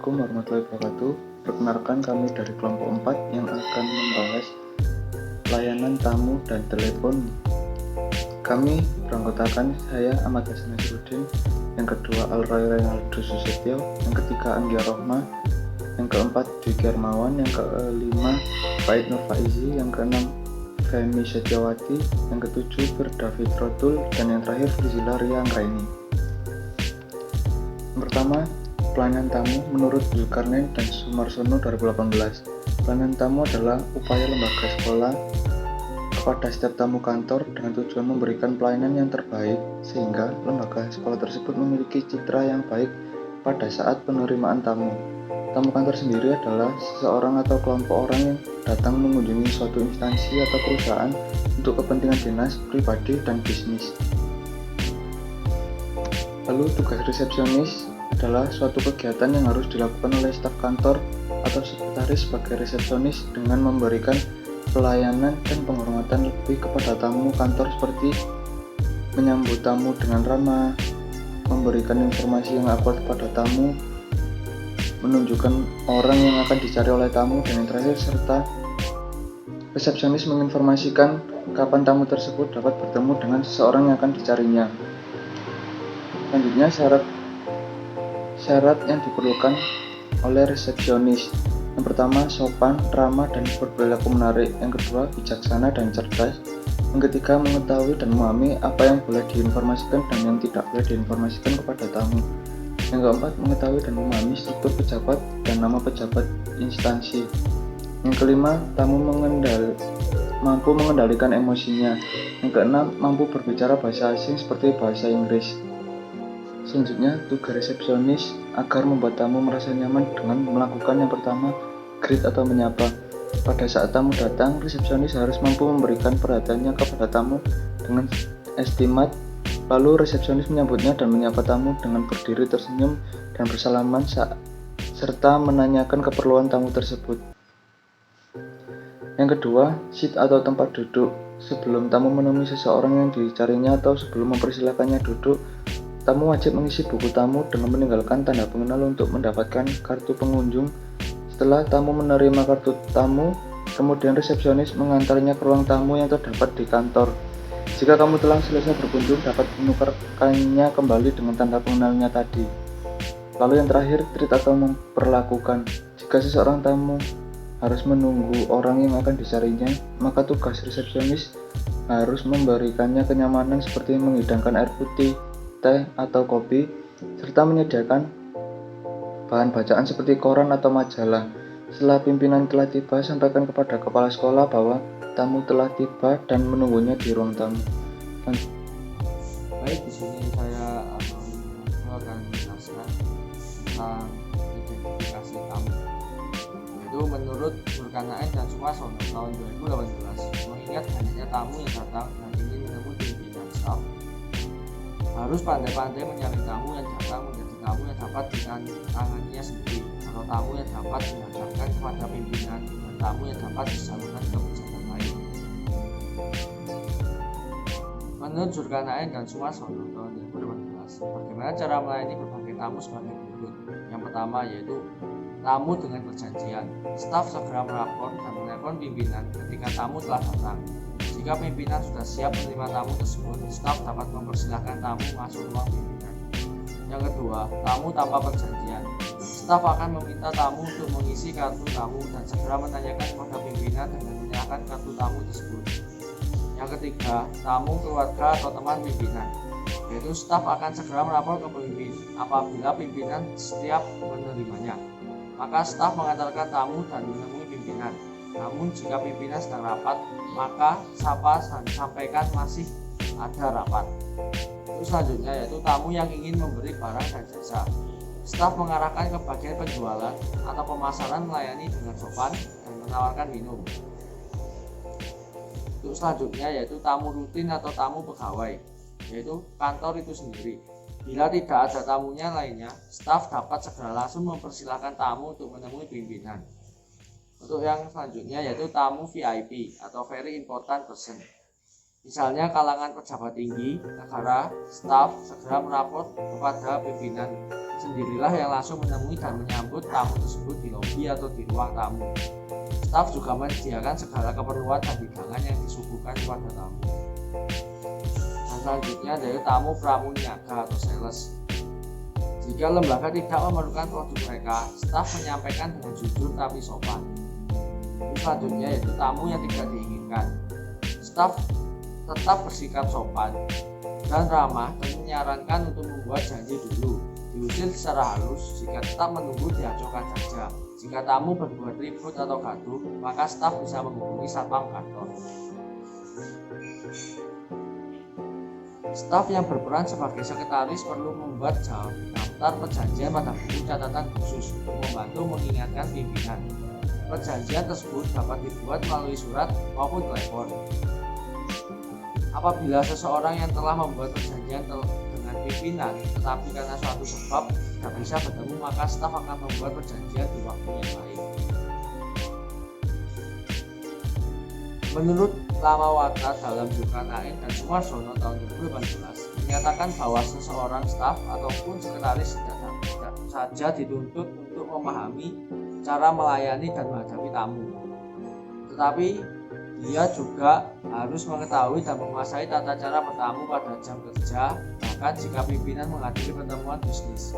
Assalamualaikum warahmatullahi wabarakatuh. Perkenalkan, kami dari kelompok 4 yang akan membahas layanan tamu dan telepon. Kami beranggotakan saya Ahmad Hasan Nasruddin, yang kedua Alroy Renaldo Susetyo, yang ketiga Anggia Rohma, yang keempat Dwiki Hermawan, yang kelima Faid Nur Faizi, yang keenam Femi Setiawati, yang ketujuh Firdavid Rotul, dan yang terakhir Frizila Ria Anggraini. Yang pertama, pelayanan tamu menurut Zulkarnain dan Sumarsono 2018. Pelayanan tamu adalah upaya lembaga sekolah kepada setiap tamu kantor dengan tujuan memberikan pelayanan yang terbaik sehingga lembaga sekolah tersebut memiliki citra yang baik pada saat penerimaan tamu. Tamu kantor sendiri adalah seseorang atau kelompok orang yang datang mengunjungi suatu instansi atau perusahaan untuk kepentingan dinas, pribadi, dan bisnis. Lalu tugas resepsionis adalah suatu kegiatan yang harus dilakukan oleh staf kantor atau sekretaris sebagai resepsionis dengan memberikan pelayanan dan penghormatan lebih kepada tamu kantor seperti menyambut tamu dengan ramah, memberikan informasi yang akurat kepada tamu, menunjukkan orang yang akan dicari oleh tamu, dan yang terakhir serta resepsionis menginformasikan kapan tamu tersebut dapat bertemu dengan seseorang yang akan dicarinya. Selanjutnya, syarat yang diperlukan oleh resepsionis. Yang pertama, sopan, ramah, dan berperilaku menarik. Yang kedua, bijaksana dan cerdas. Yang ketiga, mengetahui dan memahami apa yang boleh diinformasikan dan yang tidak boleh diinformasikan kepada tamu. Yang keempat, mengetahui dan memahami struktur pejabat dan nama pejabat instansi. Yang kelima, tamu mampu mengendalikan emosinya. Yang keenam, mampu berbicara bahasa asing seperti bahasa Inggris. Selanjutnya, tugas resepsionis agar membuat tamu merasa nyaman dengan melakukan yang pertama, greet atau menyapa. Pada saat tamu datang, resepsionis harus mampu memberikan perhatiannya kepada tamu dengan estimat. Lalu resepsionis menyambutnya dan menyapa tamu dengan berdiri tersenyum dan bersalaman serta menanyakan keperluan tamu tersebut. Yang kedua, seat atau tempat duduk. Sebelum tamu menemui seseorang yang dicarinya atau sebelum mempersilakannya duduk, tamu wajib mengisi buku tamu dengan meninggalkan tanda pengenal untuk mendapatkan kartu pengunjung. Setelah tamu menerima kartu tamu, kemudian resepsionis mengantarnya ke ruang tamu yang terdapat di kantor. Jika kamu telah selesai berkunjung, dapat menukarkannya kembali dengan tanda pengenalnya tadi. Lalu yang terakhir, treat atau memperlakukan. Jika seseorang tamu harus menunggu orang yang akan dicarinya, maka tugas resepsionis harus memberikannya kenyamanan seperti menghidangkan air putih, teh atau kopi, serta menyediakan bahan bacaan seperti koran atau majalah. Setelah pimpinan telah tiba, sampaikan kepada kepala sekolah bahwa tamu telah tiba dan menunggunya di ruang tamu. Baik, di sini saya akan menjelaskan tentang identifikasi tamu. Yaitu menurut Zulkarnain dan Sumarsono tahun 2018, mengingat banyaknya tamu yang datang dan ingin menemui pimpinan staf, harus pandai-pandai menyaring tamu yang datang menjadi tamu yang dapat ditanganinya sendiri, atau tamu yang dapat dihadapkan kepada pimpinan, dan tamu yang dapat disalurkan ke pejabat lain. Menurut Zulkarnain dan Sumarsono tahun 2018, bagaimana cara melayani berbagai tamu sebagai berikut. Yang pertama yaitu tamu dengan perjanjian. Staf segera melapor dan menelpon pimpinan ketika tamu telah datang. Jika pimpinan sudah siap menerima tamu tersebut, staf dapat mempersilahkan tamu masuk ruang pimpinan. Yang kedua, tamu tanpa perjanjian. Staf akan meminta tamu untuk mengisi kartu tamu dan segera menanyakan kepada pimpinan dengan menyerahkan kartu tamu tersebut. Yang ketiga, tamu keluarga atau teman pimpinan, yaitu staf akan segera melapor ke pemimpin apabila pimpinan setiap menerimanya. Maka staf mengantarkan tamu dan menemui pimpinan. Namun jika pimpinan sedang rapat, maka sapa dan sampaikan masih ada rapat. Terus selanjutnya yaitu tamu yang ingin memberi barang dan jasa. Staf mengarahkan ke bagian penjualan atau pemasaran, melayani dengan sopan dan menawarkan minum. Untuk selanjutnya yaitu tamu rutin atau tamu pegawai, yaitu kantor itu sendiri. Bila tidak ada tamunya lainnya, staf dapat segera langsung mempersilahkan tamu untuk menemui pimpinan. Untuk yang selanjutnya yaitu tamu VIP atau Very Important Person. Misalnya kalangan pejabat tinggi negara, staf segera melapor kepada pimpinan. Sendirilah yang langsung menemui dan menyambut tamu tersebut di lobi atau di ruang tamu. Staf juga menyediakan segala keperluan dan hidangan yang disuguhkan kepada tamu. Dan selanjutnya dari tamu pramuniaga atau sales. Jika lembaga tidak memerlukan produk mereka, staf menyampaikan dengan jujur tapi sopan. Selanjutnya yaitu tamu yang tidak diinginkan. Staf tetap bersikap sopan dan ramah dan menyarankan untuk membuat janji dulu. Diusir secara halus. Jika tetap menunggu, diacuhkan saja. Jika tamu berbuat ribut atau gaduh, maka staf bisa menghubungi satpam kantor. Staf yang berperan sebagai sekretaris perlu membuat daftar perjanjian pada buku catatan khusus untuk membantu mengingatkan pimpinan. Perjanjian tersebut dapat dibuat melalui surat maupun telepon. Apabila seseorang yang telah membuat perjanjian dengan pimpinan tetapi karena suatu sebab tidak bisa bertemu, maka staf akan membuat perjanjian di waktu yang lain. Menurut Lamawata dalam Zulkarnain dan Sumarsono tahun 2018 menyatakan bahwa seseorang staf ataupun sekretaris tidak saja dituntut untuk memahami cara melayani dan menghadapi tamu, tetapi dia juga harus mengetahui dan menguasai tata cara bertamu pada jam kerja, bahkan jika pimpinan menghadiri pertemuan bisnis.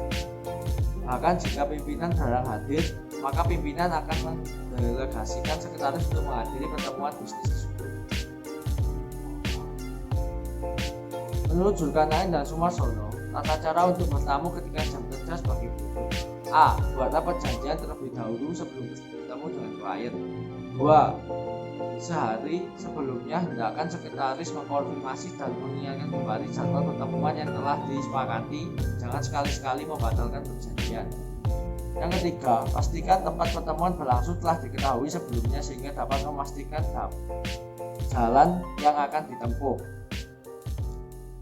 Bahkan jika pimpinan jarang hadir, maka pimpinan akan mendelegasikan sekretaris untuk menghadiri pertemuan bisnis tersebut. Menurut Zulkarnain dan Sumarsono, tata cara untuk bertamu ketika jam kerja sebagai berikut. A. Buatlah perjanjian terlebih dahulu sebelum bertemu dengan klien. 2. Sehari sebelumnya hendakkan sekretaris mengkonfirmasi dan mengingatkan kembali jadwal pertemuan yang telah disepakati. Jangan sekali-sekali membatalkan perjanjian. Yang ketiga, pastikan tempat pertemuan berlangsung telah diketahui sebelumnya sehingga dapat memastikan jalan yang akan ditempuh.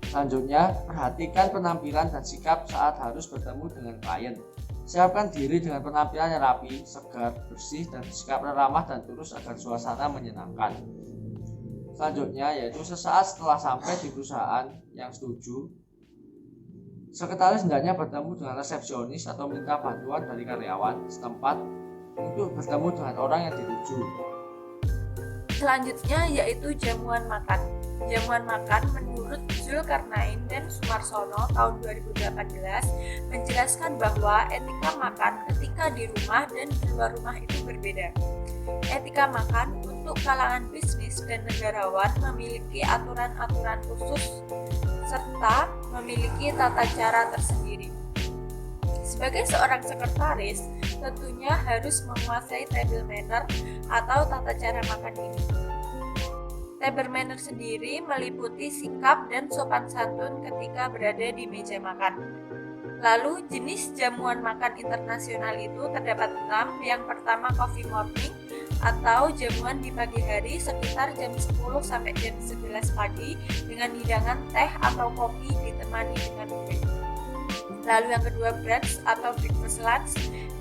Selanjutnya, perhatikan penampilan dan sikap saat harus bertemu dengan klien. Siapkan diri dengan penampilan yang rapi, segar, bersih, dan sikap ramah dan tulus agar suasana menyenangkan. Selanjutnya yaitu sesaat setelah sampai di perusahaan yang setuju, sekretaris hendaknya bertemu dengan resepsionis atau minta bantuan dari karyawan setempat untuk bertemu dengan orang yang dituju. Selanjutnya yaitu jamuan makan. Jamuan makan menurut Zulkarnain dan Sumarsono tahun 2018 menjelaskan bahwa etika makan ketika di rumah dan di luar rumah itu berbeda. Etika makan untuk kalangan bisnis dan negarawan memiliki aturan-aturan khusus serta memiliki tata cara tersendiri. Sebagai seorang sekretaris, tentunya harus menguasai table manner atau tata cara makan ini. Table manner sendiri meliputi sikap dan sopan santun ketika berada di meja makan. Lalu jenis jamuan makan internasional itu terdapat 6. Yang pertama coffee morning atau jamuan di pagi hari sekitar jam 10 sampai jam 11 pagi dengan hidangan teh atau kopi ditemani dengan kue. Lalu yang kedua brunch atau breakfast lunch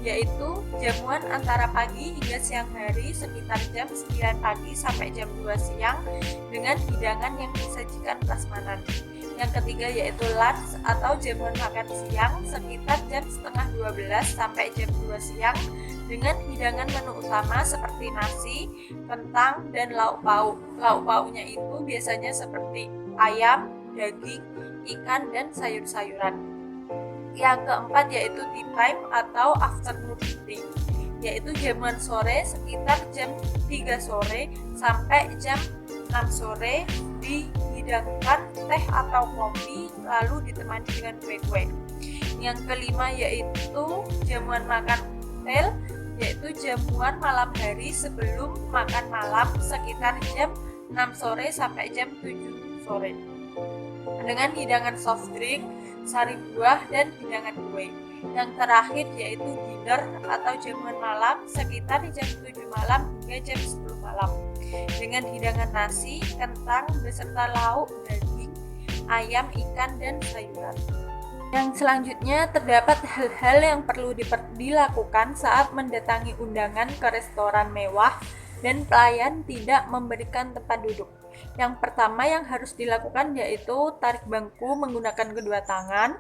yaitu jamuan antara pagi hingga siang hari sekitar jam 9 pagi sampai jam 2 siang dengan hidangan yang disajikan prasmanan. Yang ketiga yaitu lunch atau jamuan makan siang sekitar jam setengah 12 sampai jam 2 siang dengan hidangan menu utama seperti nasi, kentang, dan lauk pauk. Lauk pauknya itu biasanya seperti ayam, daging, ikan, dan sayur-sayuran. Yang keempat yaitu tea time atau afternoon tea, yaitu jamuan sore sekitar jam 3 sore sampai jam 6 sore dihidangkan teh atau kopi lalu ditemani dengan kue-kue. Yang kelima yaitu jamuan makan hotel, yaitu jamuan malam hari sebelum makan malam sekitar jam 6 sore sampai jam 7 sore dengan hidangan soft drink, sari buah, dan hidangan kue. Yang terakhir yaitu dinner atau jamuan malam sekitar jam 7 malam hingga jam 10 malam dengan hidangan nasi, kentang beserta lauk, daging, ayam, ikan, dan sayuran. Yang selanjutnya terdapat hal-hal yang perlu dilakukan saat mendatangi undangan ke restoran mewah dan pelayan tidak memberikan tempat duduk. Yang pertama yang harus dilakukan yaitu tarik bangku menggunakan kedua tangan,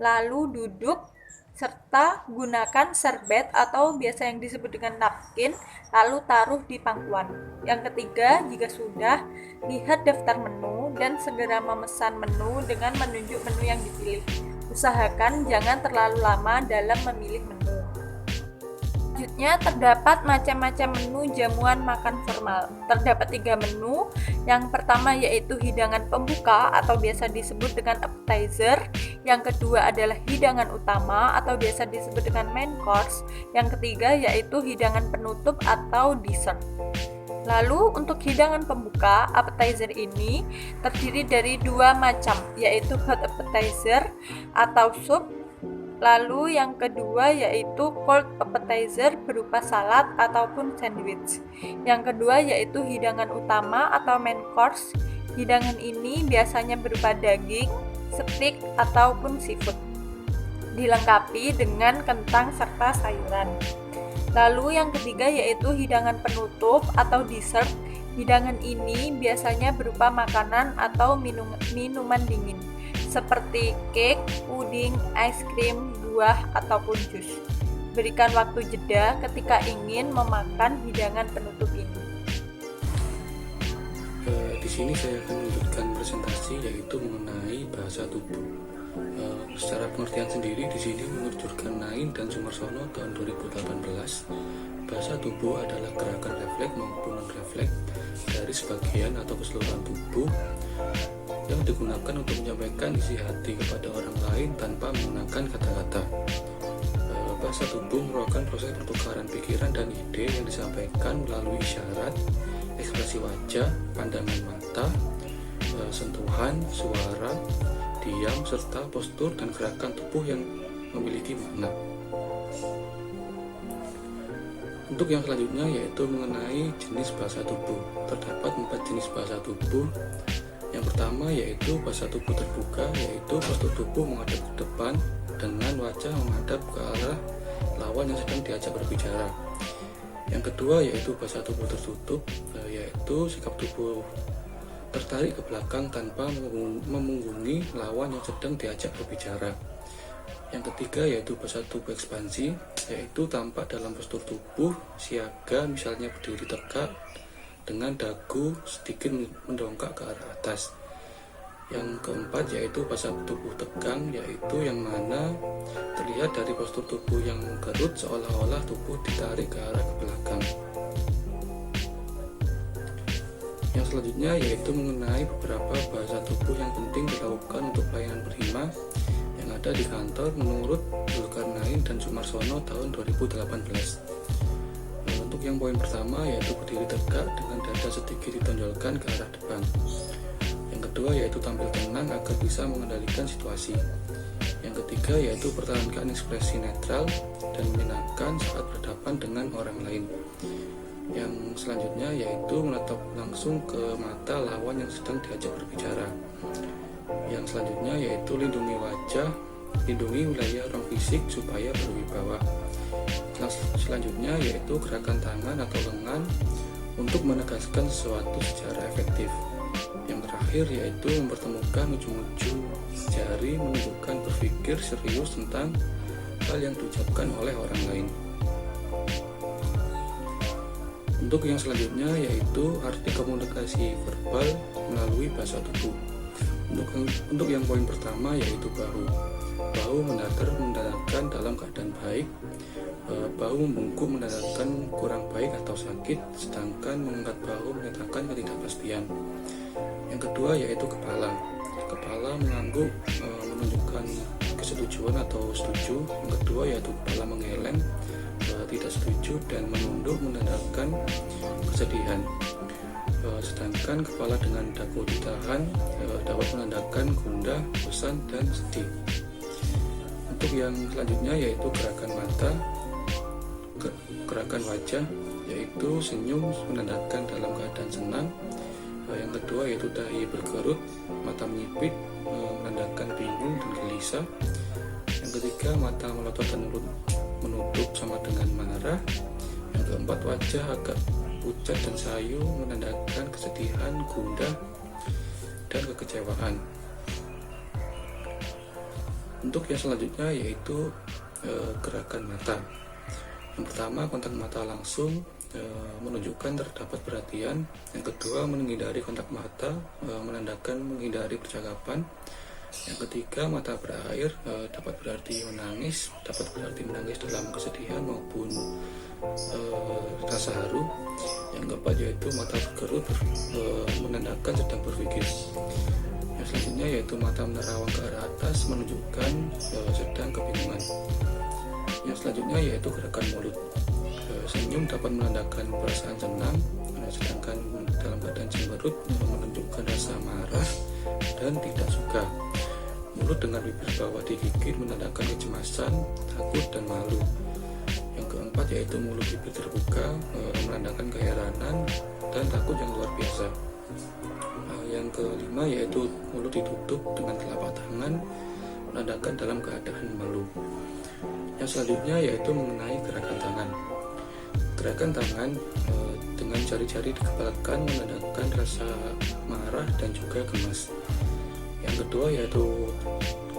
lalu duduk, serta gunakan serbet atau biasa yang disebut dengan napkin, lalu taruh di pangkuan. Yang ketiga, jika sudah, lihat daftar menu dan segera memesan menu dengan menunjuk menu yang dipilih. Usahakan jangan terlalu lama dalam memilih menu. Selanjutnya terdapat macam-macam menu jamuan makan formal. Terdapat 3 menu. Yang pertama yaitu hidangan pembuka atau biasa disebut dengan appetizer. Yang kedua adalah hidangan utama atau biasa disebut dengan main course. Yang ketiga yaitu hidangan penutup atau dessert. Lalu untuk hidangan pembuka, appetizer ini terdiri dari 2 macam, yaitu hot appetizer atau sup. Lalu yang kedua yaitu cold appetizer berupa salad ataupun sandwich. Yang kedua yaitu hidangan utama atau main course. Hidangan ini biasanya berupa daging, steak ataupun seafood, dilengkapi dengan kentang serta sayuran. Lalu yang ketiga yaitu hidangan penutup atau dessert. Hidangan ini biasanya berupa makanan atau minuman dingin seperti cake, puding, es krim, buah, ataupun jus. Berikan waktu jeda ketika ingin memakan hidangan penutup ini. Di sini saya akan menunjukkan presentasi yaitu mengenai bahasa tubuh. Secara pengertian sendiri di sini menurut Jurkanain dan Sumarsono tahun 2018, bahasa tubuh adalah gerakan refleks maupun non-refleks dari sebagian atau keseluruhan tubuh yang digunakan untuk menyampaikan isi hati kepada orang lain tanpa menggunakan kata-kata. Bahasa tubuh merupakan proses pertukaran pikiran dan ide yang disampaikan melalui isyarat, ekspresi wajah, pandangan mata, sentuhan, suara, diam, serta postur dan gerakan tubuh yang memiliki makna. Untuk yang selanjutnya yaitu mengenai jenis bahasa tubuh. Terdapat 4 jenis bahasa tubuh. Yang pertama yaitu bahasa tubuh terbuka, yaitu postur tubuh menghadap ke depan dengan wajah menghadap ke arah lawan yang sedang diajak berbicara. Yang kedua yaitu bahasa tubuh tertutup, yaitu sikap tubuh tertarik ke belakang tanpa memunggungi lawan yang sedang diajak berbicara. Yang ketiga yaitu bahasa tubuh ekspansi, yaitu tampak dalam postur tubuh siaga, misalnya berdiri tegak dengan dagu sedikit mendongak ke arah atas. Yang keempat yaitu bahasa tubuh tegang, yaitu yang mana terlihat dari postur tubuh yang mengkerut seolah-olah tubuh ditarik ke arah ke belakang. Yang selanjutnya yaitu mengenai beberapa bahasa tubuh yang penting dilakukan untuk pelayanan prima yang ada di kantor menurut Zulkarnain dan Sumarsono tahun 2018. Untuk yang poin pertama yaitu berdiri tegak dengan dada sedikit ditonjolkan ke arah depan. Yang kedua yaitu tampil tenang agar bisa mengendalikan situasi. Yang ketiga yaitu pertahankan ekspresi netral dan menyenangkan saat berhadapan dengan orang lain. Yang selanjutnya yaitu menatap langsung ke mata lawan yang sedang diajak berbicara. Yang selanjutnya yaitu lindungi wajah, lindungi wilayah ruang fisik supaya berwibawa. Selanjutnya yaitu gerakan tangan atau lengan untuk menegaskan sesuatu secara efektif. Yang terakhir yaitu mempertemukan ujung-ujung jari menunjukkan berpikir serius tentang hal yang diucapkan oleh orang lain. Untuk yang selanjutnya yaitu arti komunikasi verbal melalui bahasa tubuh. Untuk yang poin pertama yaitu bahu. Bahu mendatarkan dalam keadaan baik. Bahu membungkuk menandakan kurang baik atau sakit, sedangkan mengangkat bahu menyatakan ketidakpastian. Yang kedua yaitu kepala. Kepala mengangguk menunjukkan kesetujuan atau setuju. Yang kedua yaitu kepala menggeleng, tidak setuju, dan menunduk menandakan kesedihan. Sedangkan kepala dengan dagu ditahan dapat menandakan gundah, bosan, dan sedih. Untuk yang selanjutnya yaitu gerakan mata, gerakan wajah, yaitu senyum menandakan dalam keadaan senang. Yang kedua yaitu dahi berkerut, mata menyipit menandakan bingung dan gelisah. Yang ketiga mata melotot dan mulut menutup sama dengan marah. Yang keempat wajah agak pucat dan sayu menandakan kesedihan, gundah, dan kekecewaan. Untuk yang selanjutnya yaitu gerakan mata. Yang pertama, kontak mata langsung menunjukkan terdapat perhatian. Yang kedua, menghindari kontak mata menandakan menghindari percakapan. Yang ketiga, mata berair dapat berarti menangis dalam kesedihan maupun rasa haru. Yang keempat yaitu mata berkerut menandakan sedang berpikir. Yang selanjutnya yaitu mata menerawang ke arah atas menunjukkan sedang kebingungan. Yang selanjutnya yaitu gerakan mulut. Senyum dapat menandakan perasaan senang, sedangkan dalam keadaan cemberut menunjukkan rasa marah dan tidak suka. Mulut dengan bibir bawah digigit menandakan kecemasan, takut, dan malu. Yang keempat yaitu mulut bibir terbuka menandakan keheranan dan takut yang luar biasa. Yang kelima yaitu mulut ditutup dengan telapak tangan menandakan dalam keadaan malu. Yang selanjutnya yaitu mengenai gerakan tangan. Gerakan tangan dengan jari-jari dikepalkan menandakan rasa marah dan juga gemas. Yang kedua yaitu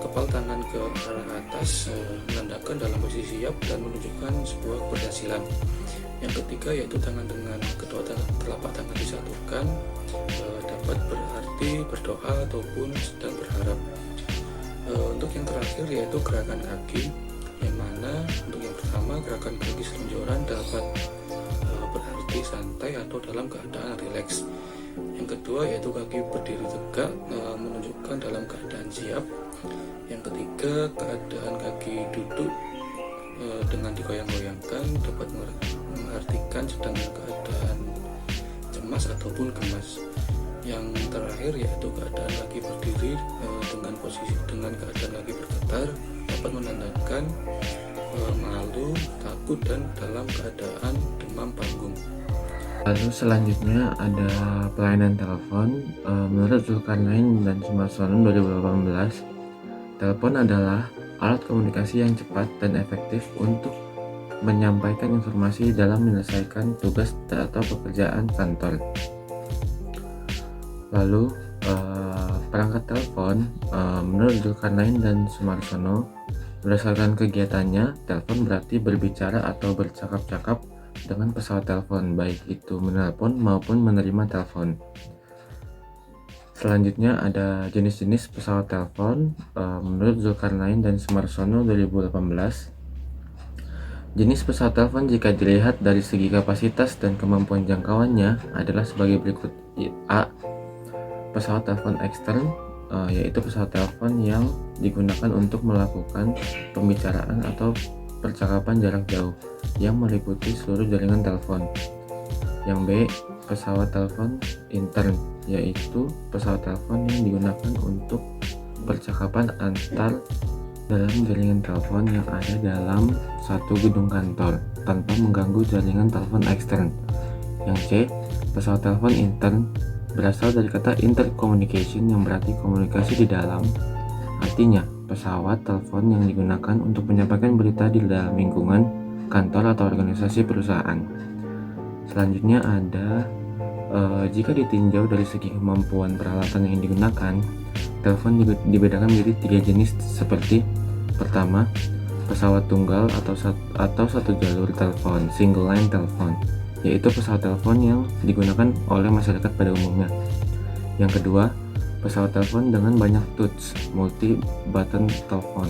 kepal tangan ke arah atas menandakan dalam posisi siap dan menunjukkan sebuah keberhasilan. Yang ketiga yaitu tangan dengan kedua telapak tangan disatukan dapat berarti berdoa ataupun sedang berharap. Untuk yang terakhir yaitu gerakan kaki, yang mana untuk yang pertama gerakan kaki selonjoran dapat berarti santai atau dalam keadaan rileks. Yang kedua yaitu kaki berdiri tegak menunjukkan dalam keadaan siap. Yang ketiga keadaan kaki duduk dengan digoyang-goyangkan dapat mengartikan sedang dalam keadaan cemas ataupun gemas. Yang terakhir yaitu keadaan kaki berdiri dengan keadaan kaki bergetar dapat menandakan malu, takut, dan dalam keadaan demam panggung. Lalu selanjutnya ada pelayanan telepon. Menurut Zulkarnain dan Sumarsono 2018, telepon adalah alat komunikasi yang cepat dan efektif untuk menyampaikan informasi dalam menyelesaikan tugas atau pekerjaan kantor. Lalu perangkat telepon menurut Zulkarnain dan Sumarsono, berdasarkan kegiatannya, telepon berarti berbicara atau bercakap-cakap dengan pesawat telepon, baik itu menelpon maupun menerima telepon. Selanjutnya ada jenis-jenis pesawat telepon. Menurut Zulkarnain dan Sumarsono 2018, jenis pesawat telepon jika dilihat dari segi kapasitas dan kemampuan jangkauannya adalah sebagai berikut. A. Pesawat telepon ekstern, yaitu pesawat telepon yang digunakan untuk melakukan pembicaraan atau percakapan jarak jauh yang meliputi seluruh jaringan telepon. Yang B. Pesawat telepon intern, yaitu pesawat telepon yang digunakan untuk percakapan antar dalam jaringan telepon yang ada dalam satu gedung kantor tanpa mengganggu jaringan telepon ekstern. Yang C. Pesawat telepon intern berasal dari kata intercommunication yang berarti komunikasi di dalam. Artinya, pesawat telepon yang digunakan untuk menyampaikan berita di dalam lingkungan kantor atau organisasi perusahaan. Selanjutnya ada jika ditinjau dari segi kemampuan peralatan yang digunakan, telepon dibedakan menjadi 3 jenis seperti: pertama, pesawat tunggal atau satu jalur telepon, single line telepon, yaitu pesawat telepon yang digunakan oleh masyarakat pada umumnya. Yang kedua, pesawat telepon dengan banyak touch, multi button telepon,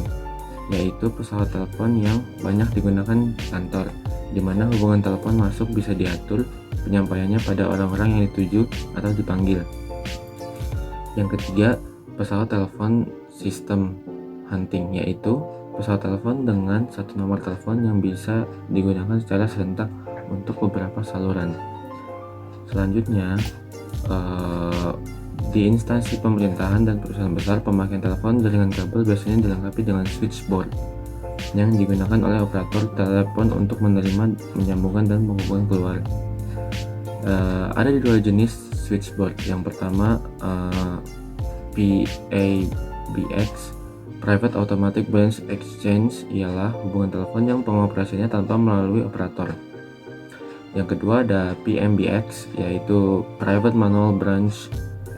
yaitu pesawat telepon yang banyak digunakan kantor, di mana hubungan telepon masuk bisa diatur penyampaiannya pada orang-orang yang dituju atau dipanggil. Yang ketiga, pesawat telepon sistem hunting, yaitu pesawat telepon dengan satu nomor telepon yang bisa digunakan secara serentak untuk beberapa saluran. Selanjutnya, di instansi pemerintahan dan perusahaan besar, pemakaian telepon jaringan kabel biasanya dilengkapi dengan switchboard yang digunakan oleh operator telepon untuk menerima, menyambungkan, dan menghubungkan keluar. Ada 2 jenis switchboard. Yang pertama PABX, Private Automatic Branch Exchange, ialah hubungan telepon yang pengoperasiannya tanpa melalui operator. Yang kedua ada PMBX, yaitu Private Manual Branch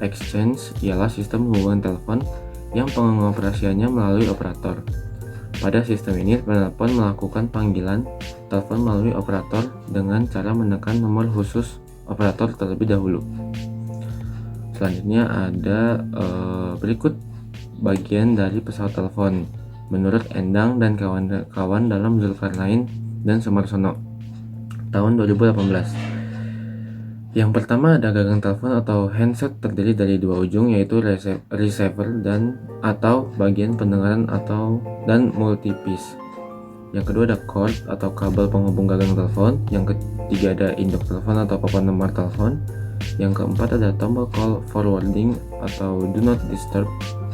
Exchange, ialah sistem hubungan telepon yang pengoperasiannya melalui operator. Pada sistem ini, penelpon melakukan panggilan telepon melalui operator dengan cara menekan nomor khusus operator terlebih dahulu. Selanjutnya ada berikut bagian dari pesawat telepon menurut Endang dan kawan-kawan dalam Zulkarnain dan Sumarsono tahun 2018. Yang pertama ada gagang telepon atau handset terdiri dari dua ujung, yaitu receiver dan atau bagian pendengaran dan multipiece. Yang kedua ada cord atau kabel penghubung gagang telepon. Yang ketiga ada induk telepon atau papan nomor telepon. Yang keempat ada tombol call forwarding atau do not disturb,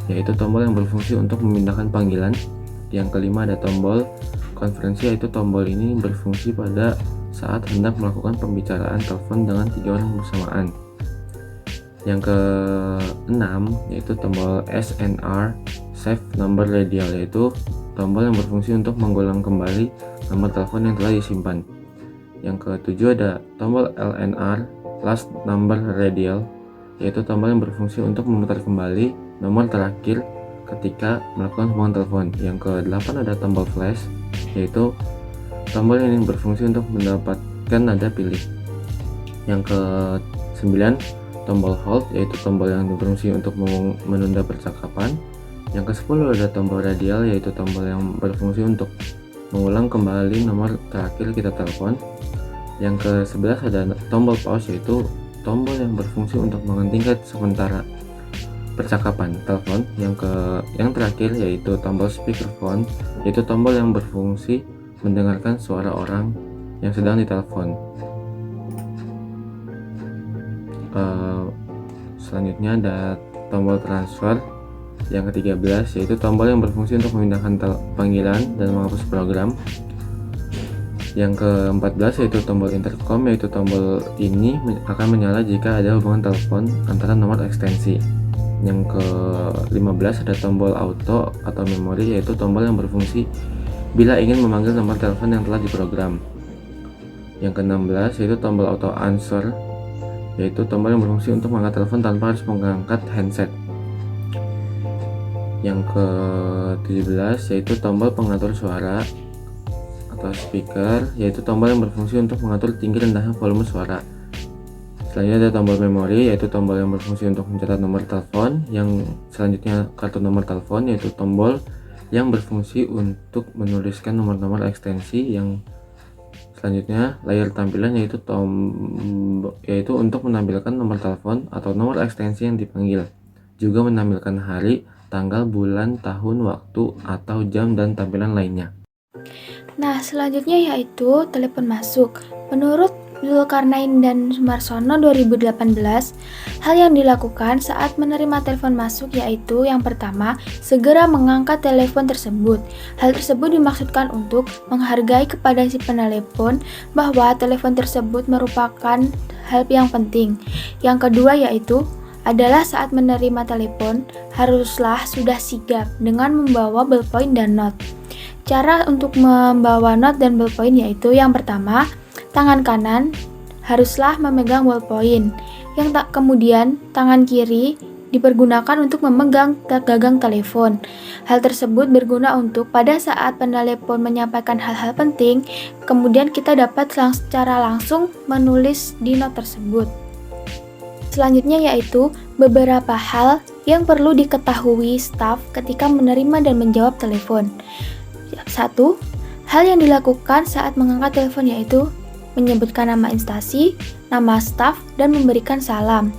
yaitu tombol yang berfungsi untuk memindahkan panggilan. Yang kelima ada tombol konferensi, yaitu tombol ini berfungsi pada saat hendak melakukan pembicaraan telepon dengan 3 orang bersamaan. Yang keenam yaitu tombol SNR, Save Number Radial, yaitu tombol yang berfungsi untuk mengulang kembali nomor telepon yang telah disimpan. Yang ketujuh ada tombol LNR, Last Number Radial, yaitu tombol yang berfungsi untuk memutar kembali nomor terakhir ketika melakukan hubungan telepon. Yang ke-8 ada tombol flash, yaitu tombol yang berfungsi untuk mendapatkan nada pilih. Yang ke-9 tombol hold, yaitu tombol yang berfungsi untuk menunda percakapan. Yang ke-10 ada tombol radial, yaitu tombol yang berfungsi untuk mengulang kembali nomor terakhir kita telepon. Yang ke-11 ada tombol pause, yaitu tombol yang berfungsi untuk menghentikan sementara percakapan telepon. Yang terakhir yaitu tombol speakerphone, yaitu tombol yang berfungsi mendengarkan suara orang yang sedang ditelepon. Selanjutnya ada tombol transfer. Yang ke-13 yaitu tombol yang berfungsi untuk memindahkan panggilan dan menghapus program. Yang ke-14 yaitu tombol intercom, yaitu tombol ini akan menyala jika ada hubungan telepon antara nomor ekstensi. Yang ke-15 ada tombol auto atau memori, yaitu tombol yang berfungsi bila ingin memanggil nomor telepon yang telah diprogram. Yang ke-16 yaitu tombol auto answer, yaitu tombol yang berfungsi untuk mengangkat telepon tanpa harus mengangkat handset. Yang ke-17 yaitu tombol pengatur suara atau speaker, yaitu tombol yang berfungsi untuk mengatur tinggi rendahnya volume suara. Selanjutnya ada tombol memori, yaitu tombol yang berfungsi untuk mencatat nomor telepon. Yang selanjutnya kartu nomor telepon, yaitu tombol yang berfungsi untuk menuliskan nomor-nomor ekstensi. Yang selanjutnya layar tampilan, yaitu untuk menampilkan nomor telepon atau nomor ekstensi yang dipanggil, juga menampilkan hari, tanggal, bulan, tahun, waktu, atau jam, dan tampilan lainnya. Nah, selanjutnya yaitu telepon masuk. Menurut Zulkarnain dan Sumarsono 2018, hal yang dilakukan saat menerima telepon masuk yaitu yang pertama, segera mengangkat telepon tersebut. Hal tersebut dimaksudkan untuk menghargai kepada si penelepon bahwa telepon tersebut merupakan hal yang penting. Yang kedua yaitu adalah saat menerima telepon haruslah sudah sigap dengan membawa ballpoint dan not. Cara untuk membawa not dan ballpoint yaitu yang pertama, tangan kanan haruslah memegang ballpoint. Kemudian tangan kiri dipergunakan untuk memegang gagang telepon. Hal tersebut berguna untuk pada saat penelepon menyampaikan hal-hal penting, kemudian kita dapat secara langsung menulis di not tersebut. Selanjutnya yaitu beberapa hal yang perlu diketahui staf ketika menerima dan menjawab telepon. 1. Hal yang dilakukan saat mengangkat telepon yaitu menyebutkan nama instansi, nama staf, dan memberikan salam.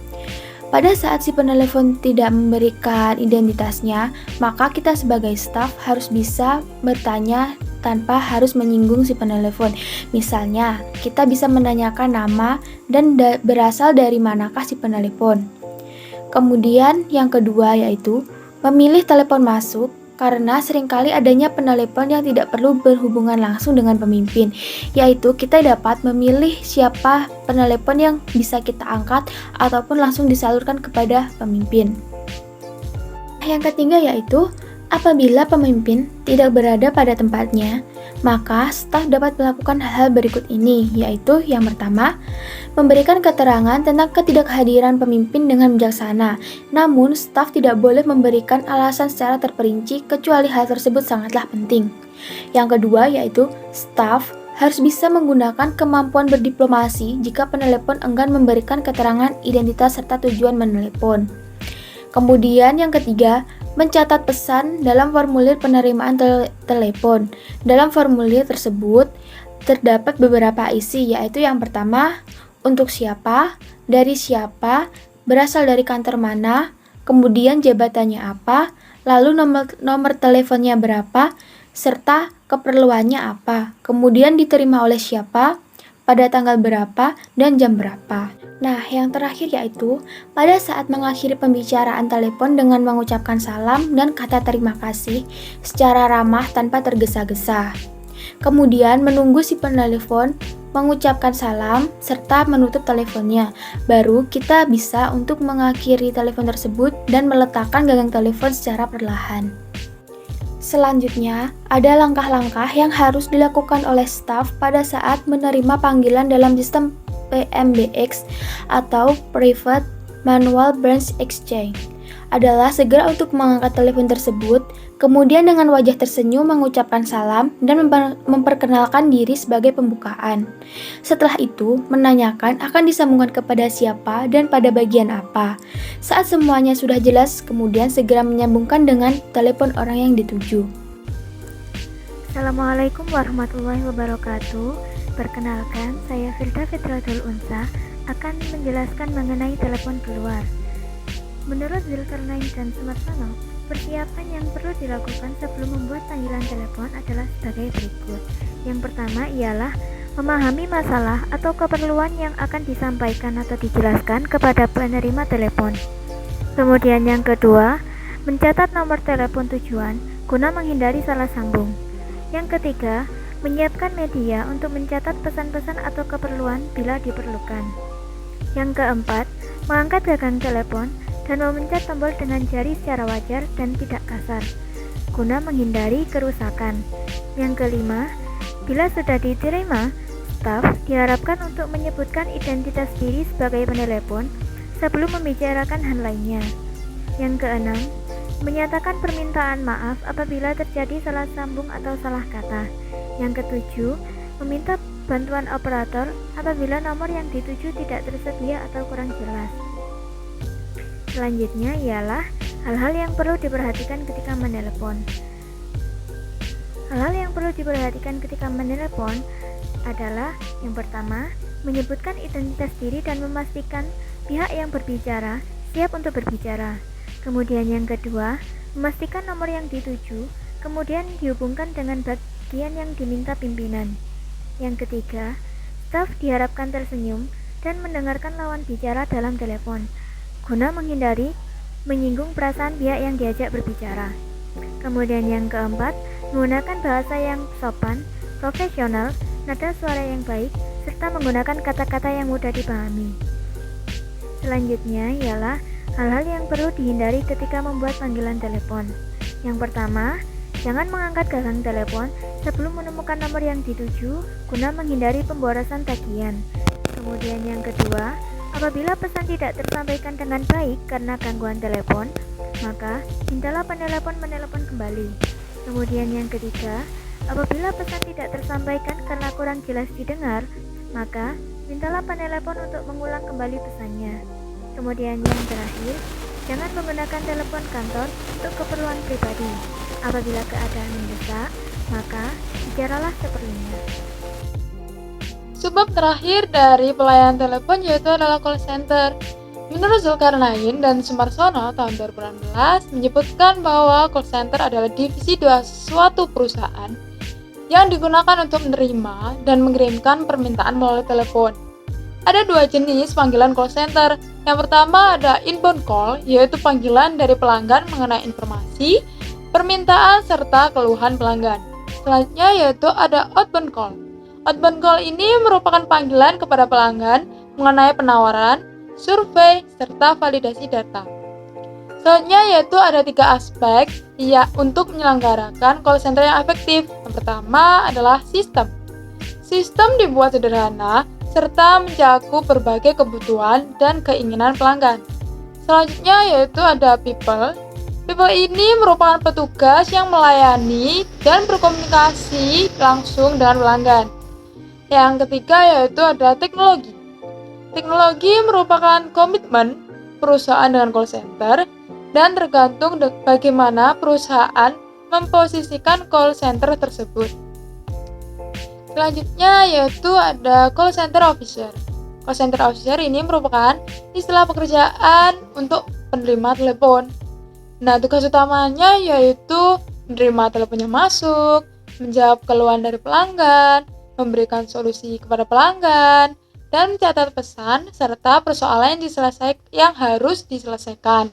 Pada saat si penelepon tidak memberikan identitasnya, maka kita sebagai staf harus bisa bertanya tanpa harus menyinggung si penelepon. Misalnya, kita bisa menanyakan nama dan berasal dari manakah si penelepon. Kemudian yang kedua yaitu memilih telepon masuk, karena seringkali adanya penelepon yang tidak perlu berhubungan langsung dengan pemimpin, yaitu kita dapat memilih siapa penelepon yang bisa kita angkat ataupun langsung disalurkan kepada pemimpin. Yang ketiga yaitu apabila pemimpin tidak berada pada tempatnya, Maka, staf dapat melakukan hal-hal berikut ini, yaitu yang pertama, memberikan keterangan tentang ketidakhadiran pemimpin dengan bijaksana. Namun, staf tidak boleh memberikan alasan secara terperinci kecuali hal tersebut sangatlah penting. Yang kedua, yaitu staf harus bisa menggunakan kemampuan berdiplomasi jika penelepon enggan memberikan keterangan identitas serta tujuan menelepon. Kemudian yang ketiga, mencatat pesan dalam formulir penerimaan telepon. Dalam formulir tersebut terdapat beberapa isi, yaitu yang pertama, untuk siapa, dari siapa, berasal dari kantor mana, kemudian jabatannya apa, lalu nomor teleponnya berapa, serta keperluannya apa, kemudian diterima oleh siapa, pada tanggal berapa, dan jam berapa. Nah, yang terakhir yaitu pada saat mengakhiri pembicaraan telepon dengan mengucapkan salam dan kata terima kasih secara ramah tanpa tergesa-gesa. Kemudian menunggu si penelepon mengucapkan salam serta menutup teleponnya. Baru kita bisa untuk mengakhiri telepon tersebut dan meletakkan gagang telepon secara perlahan. Selanjutnya, ada langkah-langkah yang harus dilakukan oleh staf pada saat menerima panggilan dalam sistem PMBX atau Private Manual Branch Exchange. Adalah segera untuk mengangkat telepon tersebut, kemudian dengan wajah tersenyum mengucapkan salam dan memperkenalkan diri sebagai pembukaan. Setelah itu, menanyakan akan disambungkan kepada siapa dan pada bagian apa. Saat semuanya sudah jelas, kemudian segera menyambungkan dengan telepon orang yang dituju. Assalamualaikum warahmatullahi wabarakatuh. Perkenalkan, saya Firda Fitratul Unsa akan menjelaskan mengenai telepon keluar. Menurut Zulkarnain dan Sumarsono, persiapan yang perlu dilakukan sebelum membuat panggilan telepon adalah sebagai berikut. Yang pertama ialah memahami masalah atau keperluan yang akan disampaikan atau dijelaskan kepada penerima telepon. Kemudian yang kedua, mencatat nomor telepon tujuan guna menghindari salah sambung. Yang ketiga, menyiapkan media untuk mencatat pesan-pesan atau keperluan bila diperlukan. Yang keempat, mengangkat gagang telepon dan memencet tombol dengan jari secara wajar dan tidak kasar, guna menghindari kerusakan. Yang kelima, bila sudah diterima, staf diharapkan untuk menyebutkan identitas diri sebagai penelepon sebelum membicarakan hal lainnya. Yang keenam, menyatakan permintaan maaf apabila terjadi salah sambung atau salah kata. Yang ketujuh, meminta bantuan operator apabila nomor yang dituju tidak tersedia atau kurang jelas. Selanjutnya ialah hal-hal yang perlu diperhatikan ketika menelepon. Hal-hal yang perlu diperhatikan ketika menelepon adalah yang pertama, menyebutkan identitas diri dan memastikan pihak yang berbicara siap untuk berbicara. Kemudian yang kedua, memastikan nomor yang dituju, kemudian dihubungkan dengan bagian yang diminta pimpinan. Yang ketiga, staf diharapkan tersenyum dan mendengarkan lawan bicara dalam telepon, guna menghindari menyinggung perasaan pihak yang diajak berbicara. Kemudian yang keempat, menggunakan bahasa yang sopan, profesional, nada suara yang baik, serta menggunakan kata-kata yang mudah dipahami. Selanjutnya ialah hal-hal yang perlu dihindari ketika membuat panggilan telepon. Yang pertama, jangan mengangkat gagang telepon sebelum menemukan nomor yang dituju guna menghindari pemborosan tagihan. Kemudian yang kedua, apabila pesan tidak tersampaikan dengan baik karena gangguan telepon, maka mintalah penelepon menelepon kembali. Kemudian yang ketiga, apabila pesan tidak tersampaikan karena kurang jelas didengar, maka mintalah penelepon untuk mengulang kembali pesannya. Kemudian yang terakhir, jangan menggunakan telepon kantor untuk keperluan pribadi. Apabila keadaan mendesak, maka bicaralah seperlunya. Sebab terakhir dari pelayanan telepon yaitu adalah call center. Menurut Zulkarnain dan Sumarsono tahun 2016 menyebutkan bahwa call center adalah divisi suatu perusahaan yang digunakan untuk menerima dan mengirimkan permintaan melalui telepon. Ada dua jenis panggilan call center. Yang pertama ada inbound call, yaitu panggilan dari pelanggan mengenai informasi, permintaan, serta keluhan pelanggan. Selanjutnya yaitu ada outbound call. Outbound call ini merupakan panggilan kepada pelanggan mengenai penawaran, survei, serta validasi data. Selanjutnya yaitu ada 3 aspek untuk menyelenggarakan call center yang efektif. Yang pertama adalah sistem. Sistem dibuat sederhana serta mencakup berbagai kebutuhan dan keinginan pelanggan. Selanjutnya yaitu ada people. People ini merupakan petugas yang melayani dan berkomunikasi langsung dengan pelanggan. Yang ketiga yaitu ada teknologi. Teknologi merupakan komitmen perusahaan dengan call center dan tergantung bagaimana perusahaan memposisikan call center tersebut. Selanjutnya yaitu ada call center officer. Call center officer ini merupakan istilah pekerjaan untuk penerima telepon. Nah, tugas utamanya yaitu menerima telepon yang masuk, menjawab keluhan dari pelanggan, memberikan solusi kepada pelanggan, dan mencatat pesan serta persoalan yang harus diselesaikan.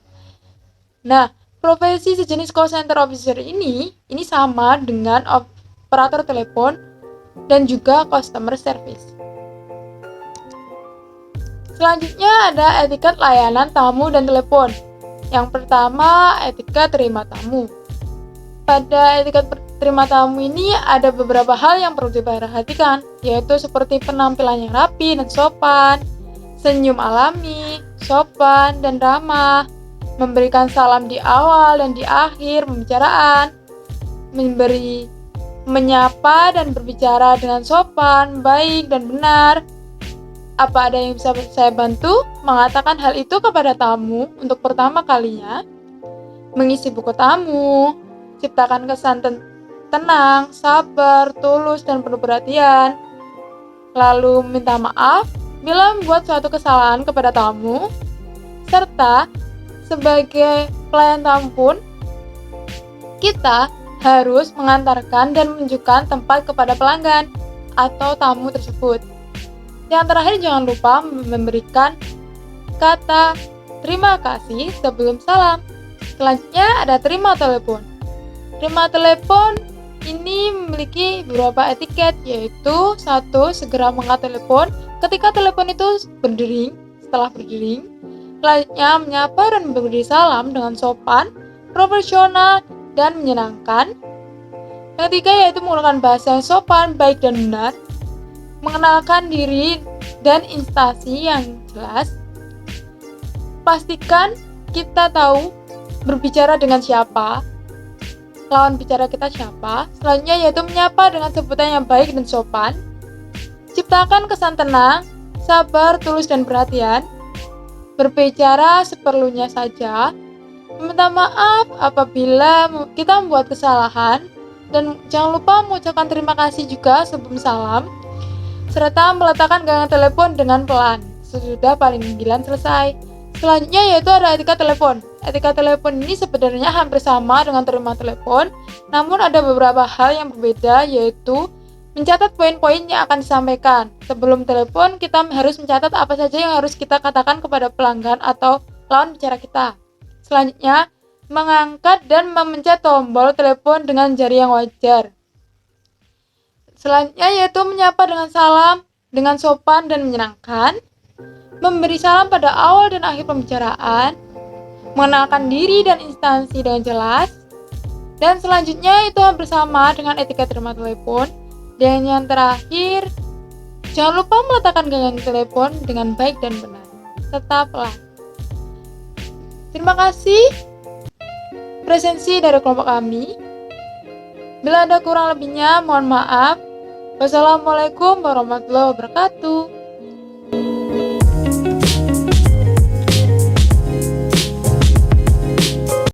Nah, profesi sejenis call center officer ini sama dengan operator telepon dan juga customer service. Selanjutnya ada etiket layanan tamu dan telepon. Yang pertama, etiket terima tamu. Pada etiket terima tamu ini ada beberapa hal yang perlu diperhatikan, yaitu seperti penampilan yang rapi dan sopan, senyum alami, sopan dan ramah, memberikan salam di awal dan di akhir pembicaraan, menyapa dan berbicara dengan sopan, baik dan benar. Apa ada yang bisa saya bantu? Mengatakan hal itu kepada tamu untuk pertama kalinya, mengisi buku tamu, ciptakan kesan tenang, sabar, tulus, dan penuh perhatian. Lalu minta maaf bila membuat suatu kesalahan kepada tamu, serta sebagai pelayan tamu pun, kita harus mengantarkan dan menunjukkan tempat kepada pelanggan atau tamu tersebut. Yang terakhir, jangan lupa memberikan kata terima kasih sebelum salam. Selanjutnya ada terima telepon. Terima telepon ini memiliki beberapa etiket, yaitu 1. Segera mengangkat telepon ketika telepon itu berdering. Setelah berdering, selanjutnya menyapa dan memberi salam dengan sopan, profesional, dan menyenangkan. Yang ketiga yaitu menggunakan bahasa yang sopan, baik dan benar, mengenalkan diri dan instansi yang jelas. Pastikan kita tahu berbicara dengan siapa, lawan bicara kita siapa. Selanjutnya yaitu menyapa dengan sebutan yang baik dan sopan. Ciptakan kesan tenang, sabar, tulus, dan perhatian. Berbicara seperlunya saja. Meminta maaf apabila kita membuat kesalahan. Dan jangan lupa mengucapkan terima kasih juga sebelum salam. Serta meletakkan genggaman telepon dengan pelan sesudah panggilan selesai. Selanjutnya yaitu ada etiket telepon. Etiket telepon ini sebenarnya hampir sama dengan terima telepon, namun ada beberapa hal yang berbeda, yaitu mencatat poin-poin yang akan disampaikan. Sebelum telepon, kita harus mencatat apa saja yang harus kita katakan kepada pelanggan atau lawan bicara kita. Selanjutnya, mengangkat dan memencet tombol telepon dengan jari yang wajar. Selanjutnya yaitu menyapa dengan salam, dengan sopan dan menyenangkan, memberi salam pada awal dan akhir pembicaraan, mengenalkan diri dan instansi dengan jelas, dan selanjutnya itu hampir sama dengan etiket terima telepon. Dan yang terakhir, jangan lupa meletakkan genggaman telepon dengan baik dan benar, serta pelan. Terima kasih presensi dari kelompok kami. Bila ada kurang lebihnya, mohon maaf. Wassalamualaikum warahmatullahi wabarakatuh.